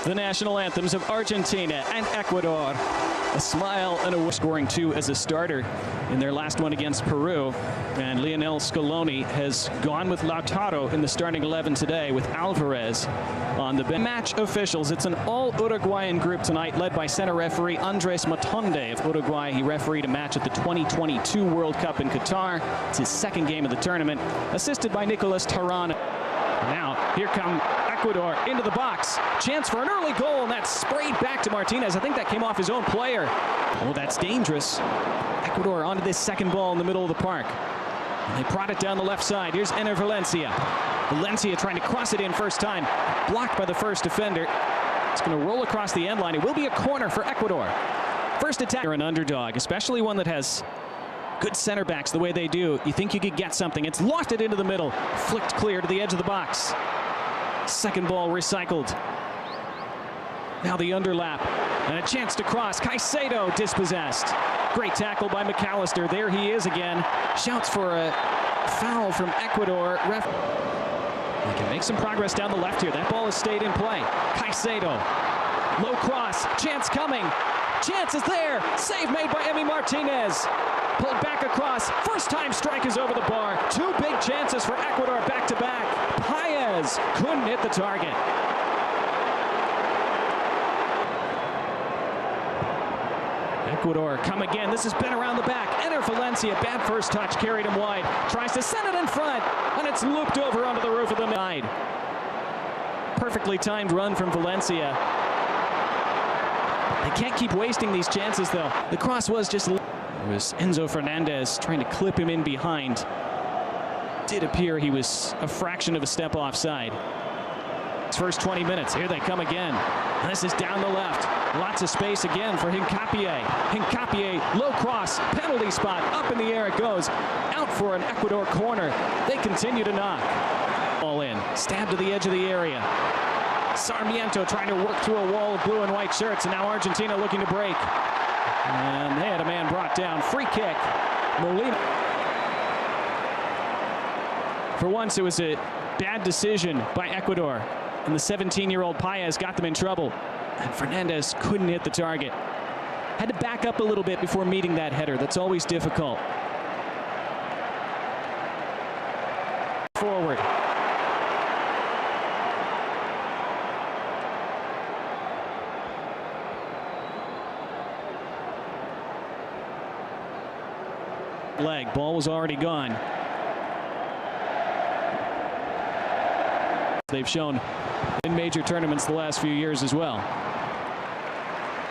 the national anthems of Argentina and Ecuador. A smile and a scoring 2 as a starter in their last one against Peru. And Lionel Scaloni has gone with Lautaro in the starting 11 today with Alvarez on the bench. Match officials. It's an all-Uruguayan group tonight led by center referee Andres Matonde of Uruguay. He refereed a match at the 2022 World Cup in Qatar. It's his second game of the tournament, assisted by Nicolas Tarrano. Now, here come Ecuador into the box. Chance for an early goal, and that's sprayed back to Martinez. I think that came off his own player. Oh, that's dangerous. Ecuador onto this second ball in the middle of the park. And they prod it down the left side. Here's Enner Valencia. Valencia trying to cross it in first time. Blocked by the first defender. It's going to roll across the end line. It will be a corner for Ecuador. First attack. You're an underdog, especially one that has good center backs the way they do. You think you could get something. It's lofted into the middle. Flicked clear to the edge of the box. Second ball recycled. Now the underlap. And a chance to cross. Caicedo dispossessed. Great tackle by McAllister. There he is again. Shouts for a foul from Ecuador. They can make some progress down the left here. That ball has stayed in play. Caicedo. Low cross. Chance coming. Chance is there. Save made by Emi Martinez. Pulled back across. First time strike is over the bar. Two big chances for Ecuador back to back. Paez couldn't hit the target. Ecuador come again. This has been around the back. Enner Valencia, bad first touch, carried him wide. Tries to send it in front, and it's looped over onto the roof of the side. Perfectly timed run from Valencia. They can't keep wasting these chances, though. The cross was just... It was Enzo Fernandez trying to clip him in behind. Did appear he was a fraction of a step offside. First 20 minutes. Here they come again. This is down the left. Lots of space again for Hincapié. Hincapié, low cross, penalty spot. Up in the air it goes. Out for an Ecuador corner. They continue to knock. All in. Stab to the edge of the area. Sarmiento trying to work through a wall of blue and white shirts, and now Argentina looking to break. And they had a man brought down. Free kick. Molina. For once, it was a bad decision by Ecuador, and the 17-year-old Paez got them in trouble. And Fernandez couldn't hit the target. Had to back up a little bit before meeting that header. That's always difficult. Forward. Leg. Ball was already gone. They've shown in major tournaments the last few years as well.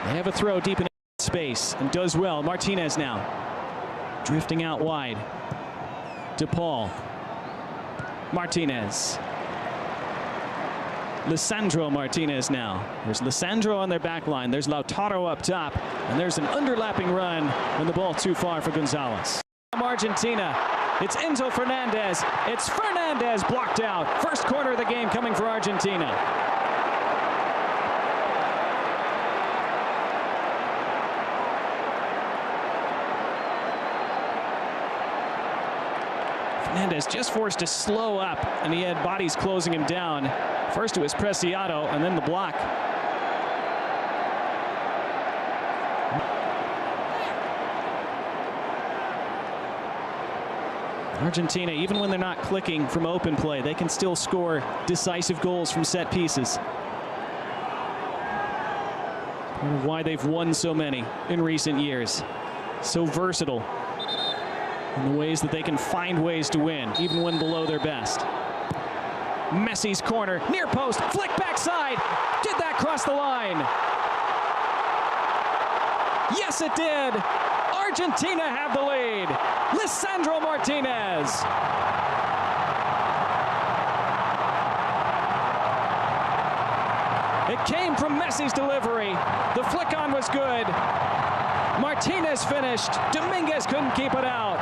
They have a throw deep in space and does well. Martinez now drifting out wide. DePaul. Martinez. Lisandro Martinez now. There's Lisandro on their back line. There's Lautaro up top. And there's an underlapping run when the ball too far for Gonzalez. Argentina. It's Enzo Fernandez. It's Fernandez blocked out. First corner of the game coming for Argentina. Fernandez just forced to slow up, and he had bodies closing him down. First it was Preciado, and then the block. Argentina, even when they're not clicking from open play, they can still score decisive goals from set pieces. Part of why they've won so many in recent years. So versatile in the ways that they can find ways to win, even when below their best. Messi's corner, near post, flick backside. Did that cross the line? Yes, it did. Argentina have the lead. Lisandro Martinez. It came from Messi's delivery. The flick on was good. Martinez finished. Dominguez couldn't keep it out.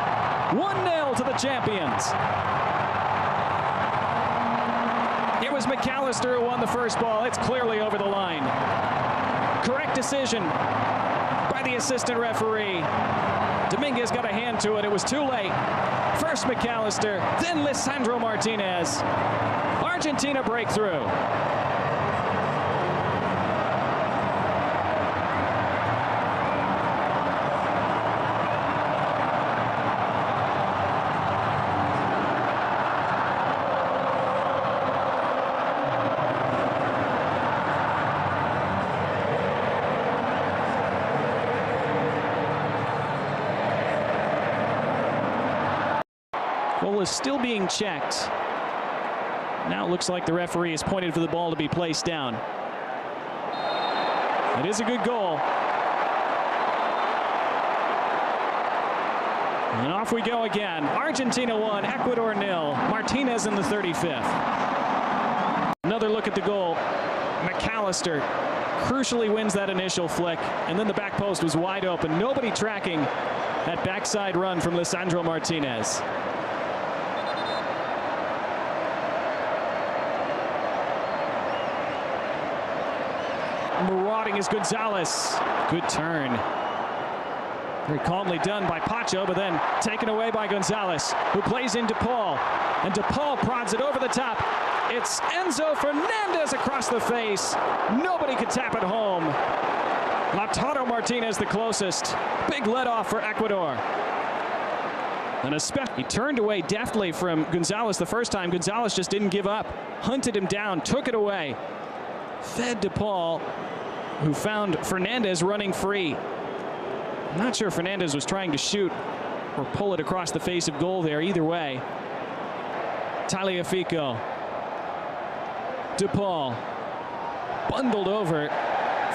1-0 to the champions. It was McAllister who won the first ball. It's clearly over the line. Correct decision by the assistant referee. Dominguez got a hand to it. It was too late. First McAllister, then Lisandro Martinez. Argentina breakthrough. Goal is still being checked. Now it looks like the referee has pointed for the ball to be placed down. It is a good goal. And off we go again. Argentina 1, Ecuador 0. Martinez in the 35th. Another look at the goal. McAllister crucially wins that initial flick, and then the back post was wide open. Nobody tracking that backside run from Lisandro Martinez. Marauding is Gonzalez. Good turn. Very calmly done by Pacho, but then taken away by Gonzalez, who plays in DePaul. And DePaul prods it over the top. It's Enzo Fernandez across the face. Nobody could tap it home. Lautaro Martinez the closest. Big let-off for Ecuador. And he turned away deftly from Gonzalez the first time. Gonzalez just didn't give up. Hunted him down, took it away. Fed DePaul, who found Fernandez running free. I'm not sure Fernandez was trying to shoot or pull it across the face of goal there. Either way. Tagliafico. DePaul. Bundled over.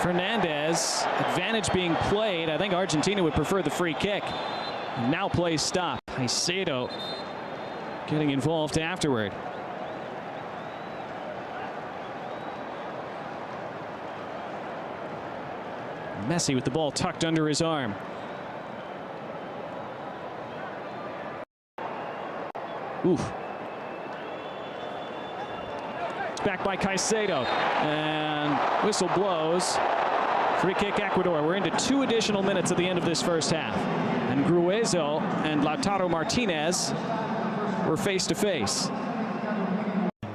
Fernandez. Advantage being played. I think Argentina would prefer the free kick. Now play stop. Caicedo getting involved afterward. Messi with the ball tucked under his arm. Oof. It's back by Caicedo. And whistle blows. Free kick Ecuador. We're into 2 additional minutes at the end of this first half. And Gruezo and Lautaro Martinez were face to face.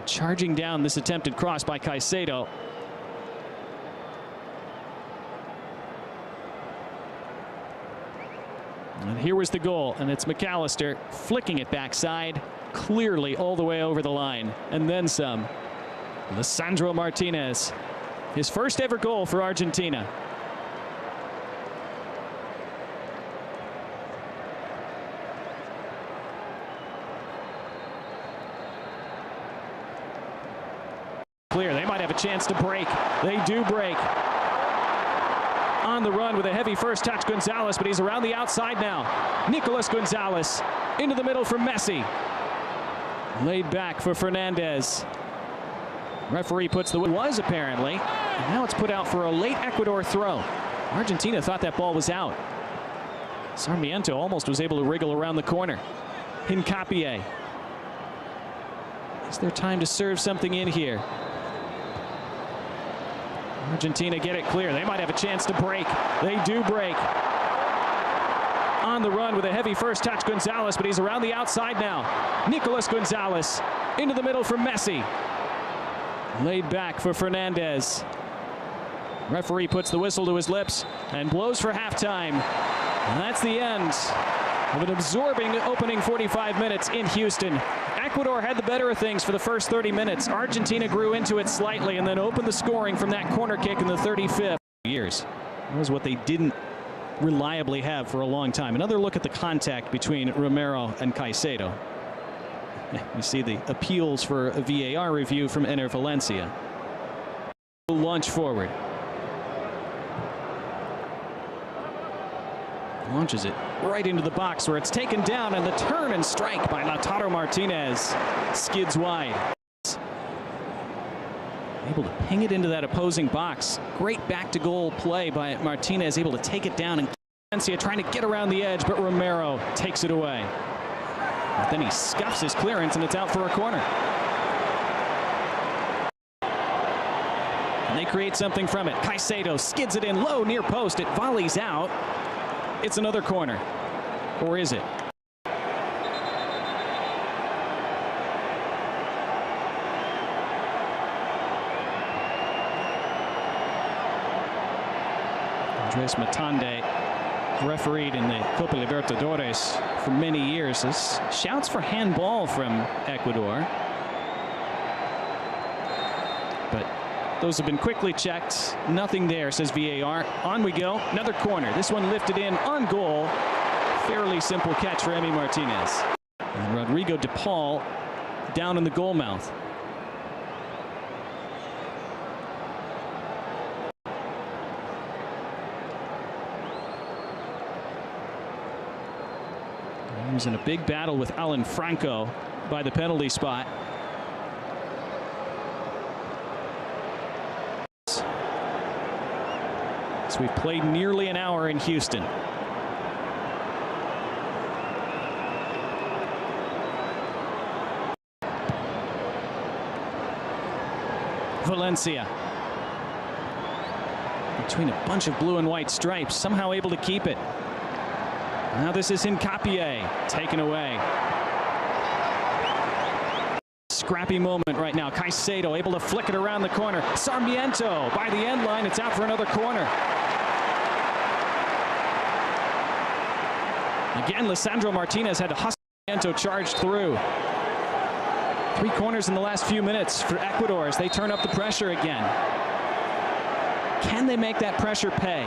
Charging down this attempted cross by Caicedo. And here was the goal, and it's McAllister flicking it backside, clearly all the way over the line, and then some. Lisandro Martinez, his first ever goal for Argentina. Clear, they might have a chance to break. They do break. On the run with a heavy first touch, Gonzalez, but he's around the outside now. Nicolas Gonzalez into the middle for Messi. Laid back for Fernandez. Referee puts the was apparently, and now it's put out for a late Ecuador throw. Argentina thought that ball was out. Sarmiento almost was able to wriggle around the corner. Hincapié. Is there time to serve something in here? Argentina get it clear. They might have a chance to break. They do break. On the run with a heavy first touch, Gonzalez, but he's around the outside now. Nicolas Gonzalez into the middle for Messi. Laid back for Fernandez. Referee puts the whistle to his lips and blows for halftime. And that's the end of an absorbing opening 45 minutes in Houston. Ecuador had the better of things for the first 30 minutes. Argentina grew into it slightly and then opened the scoring from that corner kick in the 35th. That was what they didn't reliably have for a long time. Another look at the contact between Romero and Caicedo. You see the appeals for a VAR review from Ener Valencia. Launch forward. Launches it right into the box where it's taken down, and the turn and strike by Lautaro Martinez skids wide. Able to ping it into that opposing box. Great back to goal play by Martinez, able to take it down, and Valencia trying to get around the edge, but Romero takes it away. But then he scuffs his clearance and it's out for a corner. And they create something from it. Caicedo skids it in low near post. It volleys out. It's another corner. Or is it? Andres Matande, refereed in the Copa Libertadores for many years. This shouts for handball from Ecuador. But those have been quickly checked. Nothing there, says VAR. On we go. Another corner. This one lifted in on goal. Fairly simple catch for Emi Martinez. And Rodrigo de Paul down in the goal mouth. He was in a big battle with Alan Franco by the penalty spot. So we've played nearly an hour in Houston. Valencia. Between a bunch of blue and white stripes, somehow able to keep it. Now this is Hincapié, taken away. Scrappy moment right now. Caicedo able to flick it around the corner. Sarmiento by the end line. It's out for another corner. Again, Lisandro Martinez had to hustle. Sarmiento charged through. 3 corners in the last few minutes for Ecuador as they turn up the pressure again. Can they make that pressure pay?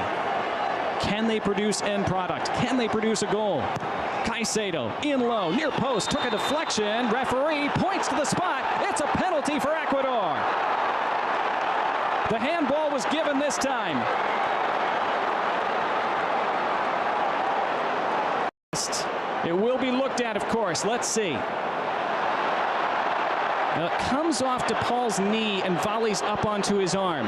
Can they produce end product? Can they produce a goal? Caicedo in low, near post, took a deflection. Referee points to the spot. It's a penalty for Ecuador. The handball was given this time. It will be looked at, of course. Let's see. Now it comes off de Paul's knee and volleys up onto his arm.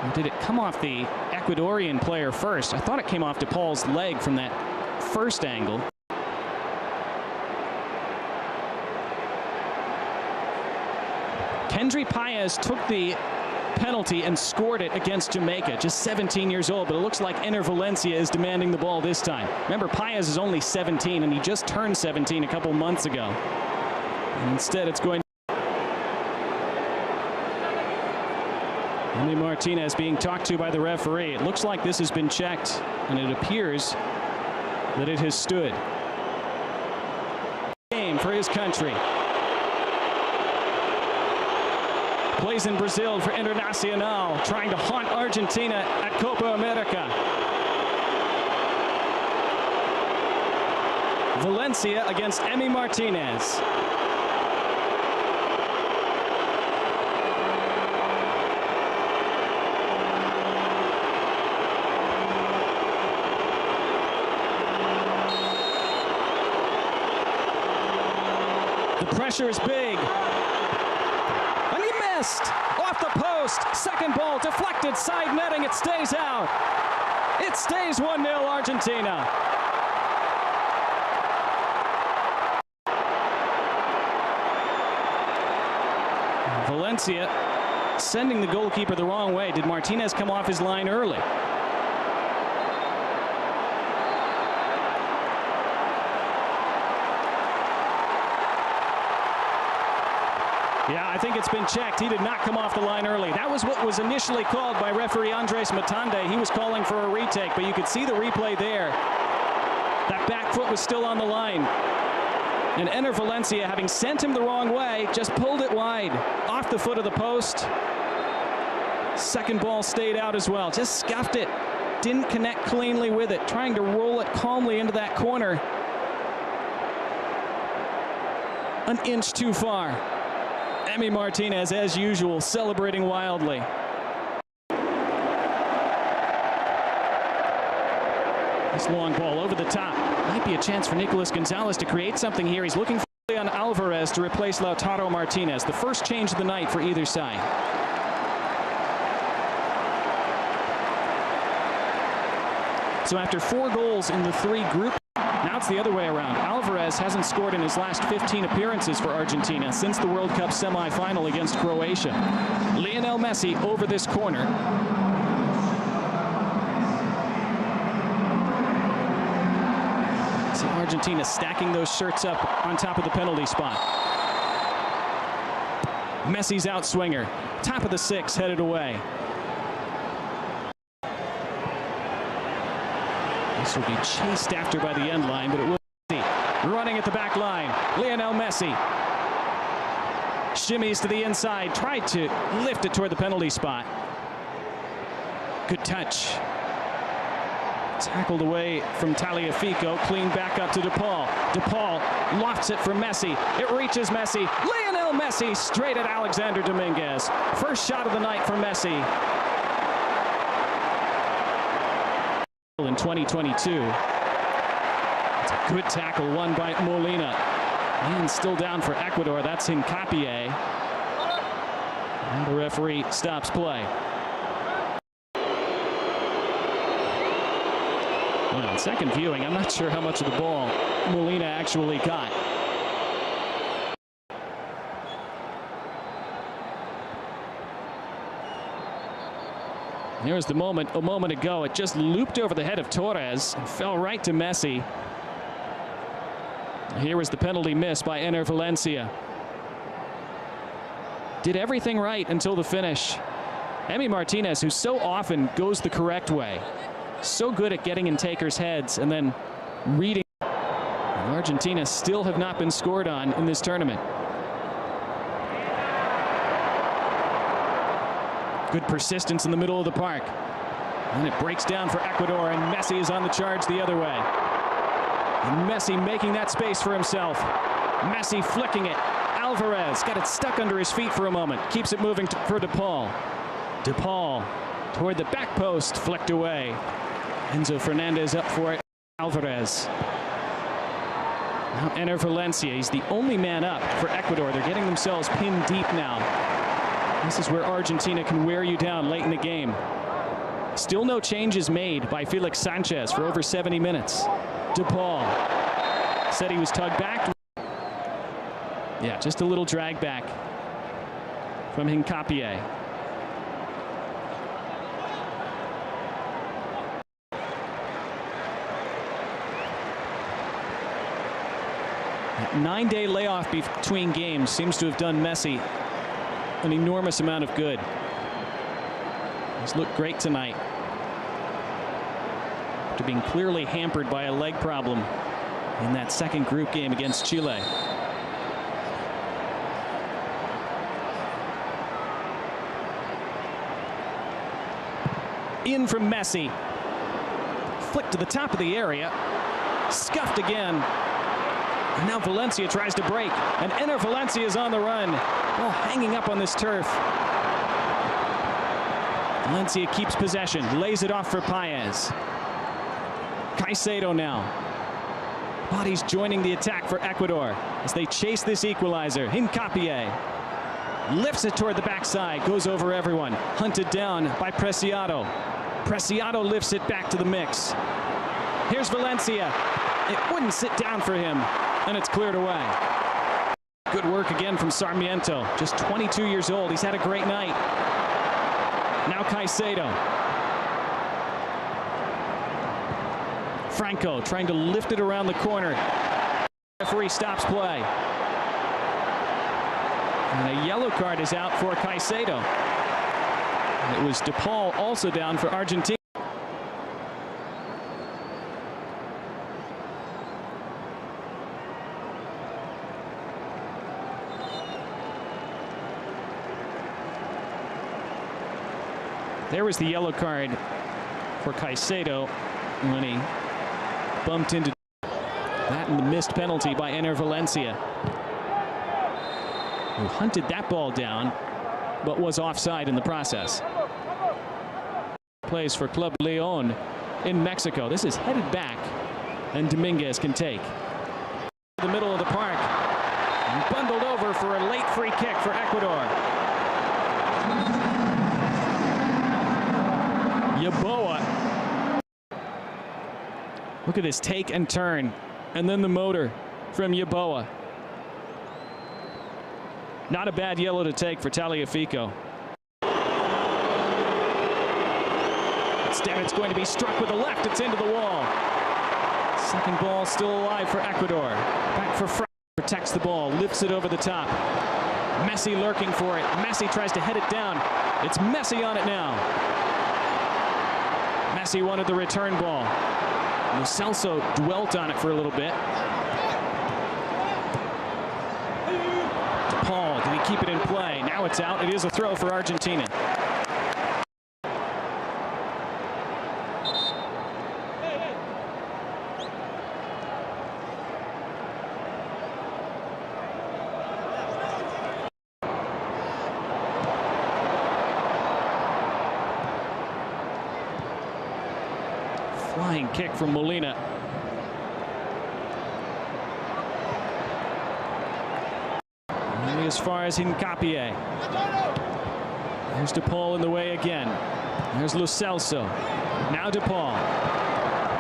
Or did it come off the Ecuadorian player first? I thought it came off de Paul's leg from that first angle. Kendry Páez took the penalty and scored it against Jamaica, just 17 years old, but it looks like Ener Valencia is demanding the ball this time. Remember, Páez is only 17, and he just turned 17 a couple months ago. And instead, it's going Emi Martinez being talked to by the referee. It looks like this has been checked, and it appears that it has stood. Game for his country. Plays in Brazil for Internacional, trying to haunt Argentina at Copa America. Valencia against Emi Martinez. The pressure is big. And he missed! Off the post. Second ball deflected, side netting. It stays out. It stays 1-0 Argentina. Valencia sending the goalkeeper the wrong way. Did Martinez come off his line early? Yeah, I think it's been checked. He did not come off the line early. That was what was initially called by referee Andres Matande. He was calling for a retake, but you could see the replay there. That back foot was still on the line. And Ener Valencia, having sent him the wrong way, just pulled it wide off the foot of the post. Second ball stayed out as well. Just scuffed it. Didn't connect cleanly with it. Trying to roll it calmly into that corner. An inch too far. Emi Martinez, as usual, celebrating wildly. This long ball over the top. Might be a chance for Nicolas Gonzalez to create something here. He's looking for Leon Alvarez to replace Lautaro Martinez. The first change of the night for either side. So after 4 goals in the 3 group, now it's the other way around. Alvarez hasn't scored in his last 15 appearances for Argentina since the World Cup semi-final against Croatia. Lionel Messi over this corner. See Argentina stacking those shirts up on top of the penalty spot. Messi's outswinger. Top of the 6, headed away. This will be chased after by the end line, but it will be running at the back line. Lionel Messi shimmies to the inside, tried to lift it toward the penalty spot. Good touch. Tackled away from Tagliafico, clean back up to DePaul. DePaul lofts it for Messi. It reaches Messi. Lionel Messi straight at Alexander Dominguez. First shot of the night for Messi. In 2022. It's a good tackle, won by Molina. And still down for Ecuador. That's Hincapié. And the referee stops play. Well, on second viewing, I'm not sure how much of the ball Molina actually got. Here's the moment a moment ago. It just looped over the head of Torres and fell right to Messi. Here was the penalty miss by Ener Valencia. Did everything right until the finish. Emi Martinez, who so often goes the correct way, so good at getting in takers' heads and then reading. And Argentina still have not been scored on in this tournament. Good persistence in the middle of the park. And it breaks down for Ecuador, and Messi is on the charge the other way. And Messi making that space for himself. Messi flicking it. Alvarez got it stuck under his feet for a moment. Keeps it moving for DePaul. DePaul toward the back post, flicked away. Enzo Fernandez up for it. Alvarez. Now Ener Valencia. He's the only man up for Ecuador. They're getting themselves pinned deep now. This is where Argentina can wear you down late in the game. Still no changes made by Felix Sanchez for over 70 minutes. DePaul said he was tugged back. Yeah, just a little drag back from Hincapié. That 9-day layoff between games seems to have done Messi an enormous amount of good. He's looked great tonight, after being clearly hampered by a leg problem in that second group game against Chile. In from Messi. Flick to the top of the area. Scuffed again. And now Valencia tries to break. And Ener Valencia is on the run. Ball hanging up on this turf. Valencia keeps possession. Lays it off for Paez. Caicedo now. Bodies joining the attack for Ecuador as they chase this equalizer. Hincapié lifts it toward the backside. Goes over everyone. Hunted down by Preciado. Preciado lifts it back to the mix. Here's Valencia. It wouldn't sit down for him, and it's cleared away. Good work again from Sarmiento. Just 22 years old. He's had a great night. Now Caicedo. Franco trying to lift it around the corner. Referee stops play. And a yellow card is out for Caicedo. It was DePaul also down for Argentina. There was the yellow card for Caicedo when he bumped into that, and the missed penalty by Ener Valencia, who hunted that ball down but was offside in the process. Plays for Club León in Mexico. This is headed back, and Dominguez can take. The middle of the park, and bundled over for a late free kick for Ecuador. Yeboah. Look at this take and turn, and then the motor from Yeboah. Not a bad yellow to take for Tagliafico. Instead, it's going to be struck with the left. It's into the wall. Second ball still alive for Ecuador. Back for Franco. Protects the ball, lifts it over the top. Messi lurking for it. Messi tries to head it down. It's Messi on it now. Messi wanted the return ball. Lo Celso dwelt on it for a little bit. DePaul, did he keep it in play? Now it's out. It is a throw for Argentina. Flying kick from Molina. Only as far as Hincapié. There's DePaul in the way again. There's Lo Celso. Now DePaul.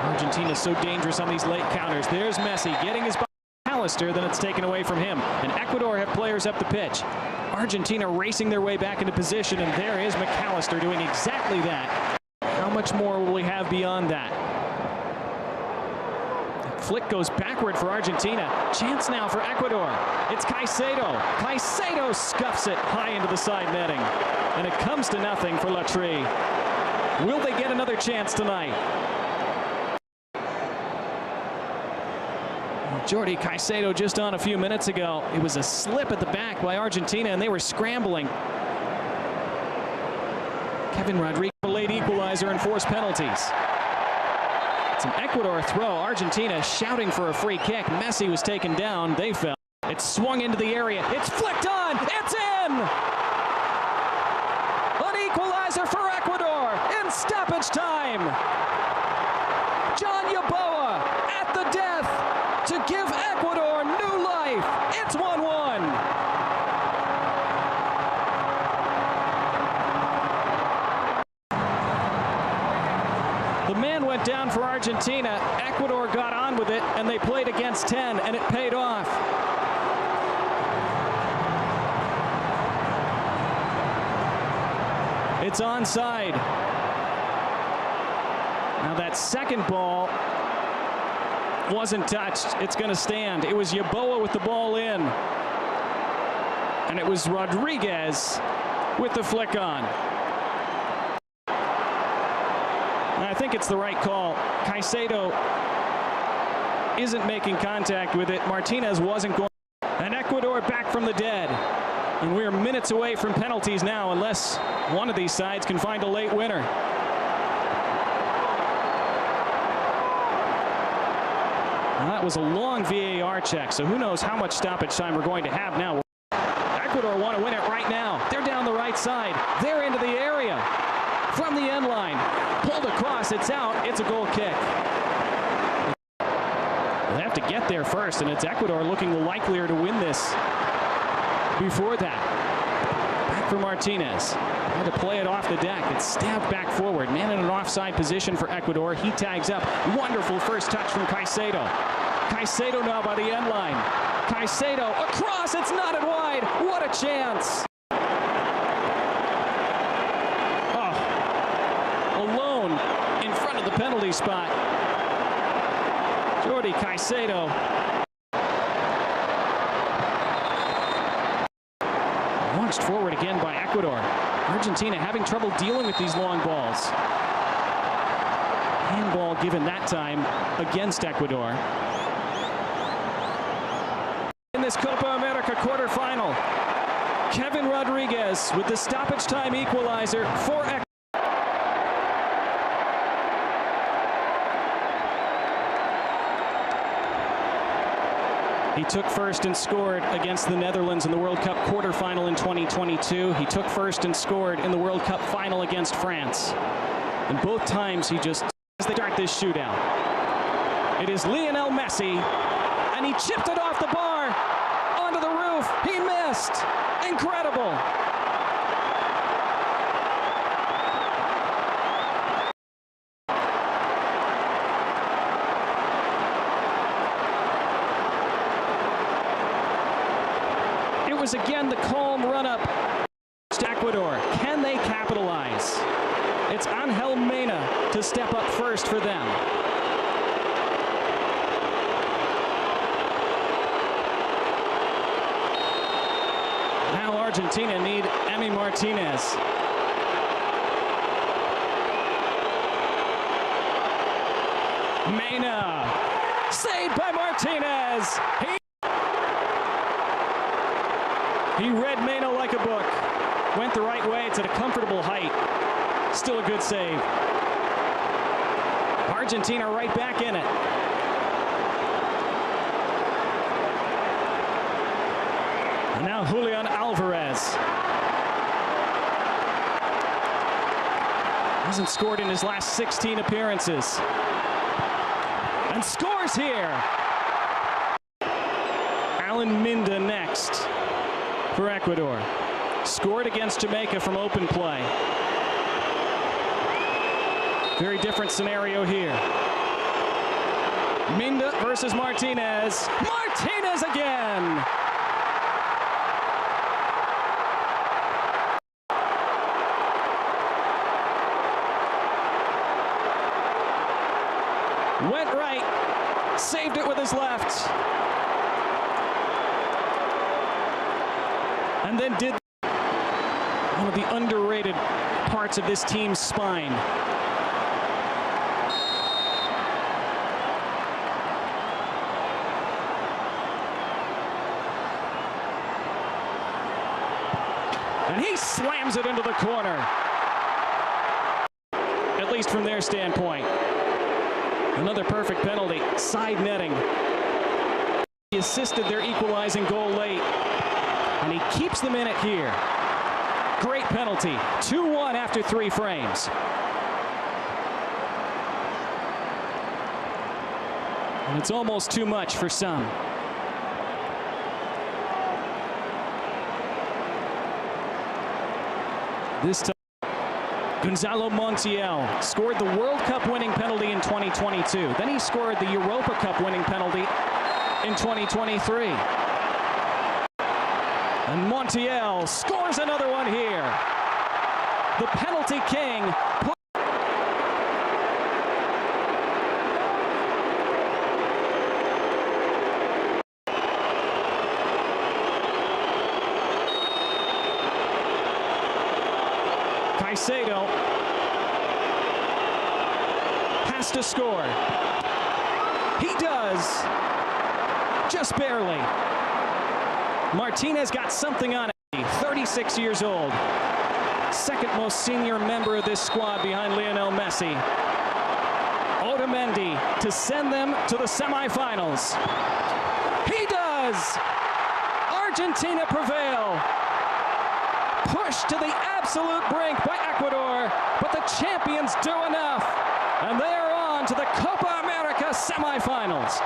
Argentina so dangerous on these late counters. There's Messi getting his McAllister, then it's taken away from him. And Ecuador have players up the pitch. Argentina racing their way back into position, and there is McAllister doing exactly that. How much more will we have beyond that? The flick goes backward for Argentina. Chance now for Ecuador. It's Caicedo. Caicedo scuffs it high into the side netting. And it comes to nothing for Latry. Will they get another chance tonight? Jordi Caicedo just on a few minutes ago. It was a slip at the back by Argentina, and they were scrambling. Kevin Rodriguez, a late equalizer and forced penalties. It's an Ecuador throw. Argentina shouting for a free kick. Messi was taken down. They fell. It swung into the area. It's flicked on. It's in! An equalizer for Ecuador in stoppage time. John Yeboah at the death to give Ecuador new life. It's 1-1. The man went down for Argentina. Ecuador got on with it, and they played against 10, and it paid off. It's onside. Now that second ball wasn't touched. It's going to stand. It was Yeboah with the ball in. And it was Rodriguez with the flick on. And I think it's the right call. Caicedo isn't making contact with it. Martinez wasn't going. And Ecuador back from the dead. And we're minutes away from penalties now, unless one of these sides can find a late winner. Now that was a long VAR check, so who knows how much stoppage time we're going to have now. Ecuador want to win it right now. They're down the right side. They're into the area. From the end line. Pulled across. It's out. It's a goal kick. They have to get there first, and it's Ecuador looking likelier to win this before that. Back for Martinez. Had to play it off the deck. It's stabbed back forward. Man in an offside position for Ecuador. He tags up. Wonderful first touch from Caicedo. Caicedo now by the end line. Caicedo across. It's knotted wide. What a chance. Oh, alone in front of the penalty spot. Jordi Caicedo. Launched forward again by Ecuador. Argentina having trouble dealing with these long balls. Handball given that time against Ecuador. In this Copa America quarterfinal, Kevin Rodriguez with the stoppage time equalizer for Ecuador. He took first and scored against the Netherlands in the World Cup quarterfinal in 2022. He took first and scored in the World Cup final against France. And both times he just, as they start this shootout. It is Lionel Messi, and he chipped it off the bar onto the roof. He missed. Incredible. Was again the calm run-up to Ecuador. Can they capitalize? It's Angel Mena to step up first for them. Now Argentina need Emi Martinez. Mena saved by Martinez. He read Mena like a book. Went the right way. It's at a comfortable height. Still a good save. Argentina right back in it. And now Julian Alvarez. Hasn't scored in his last 16 appearances. and scores here. Alan Minda next for Ecuador. Scored against Jamaica from open play. Very different scenario here. Minda versus Martinez. Martinez again! Went right, saved it with his left. And then did one of the underrated parts of this team's spine. And he slams it into the corner. At least from their standpoint. Another perfect penalty, side netting. He assisted their equalizing goal late. And he keeps them in it here. Great penalty. 2-1 after 3 frames. And it's almost too much for some. This time, Gonzalo Montiel scored the World Cup winning penalty in 2022. Then he scored the Europa Cup winning penalty in 2023. And Montiel scores another one here. The penalty king. Caicedo has to score. He does, just barely. Martinez got something on it. 36 years old. Second most senior member of this squad behind Lionel Messi. Otamendi to send them to the semifinals. He does! Argentina prevail. Pushed to the absolute brink by Ecuador, but the champions do enough. And they are on to the Copa America semifinals.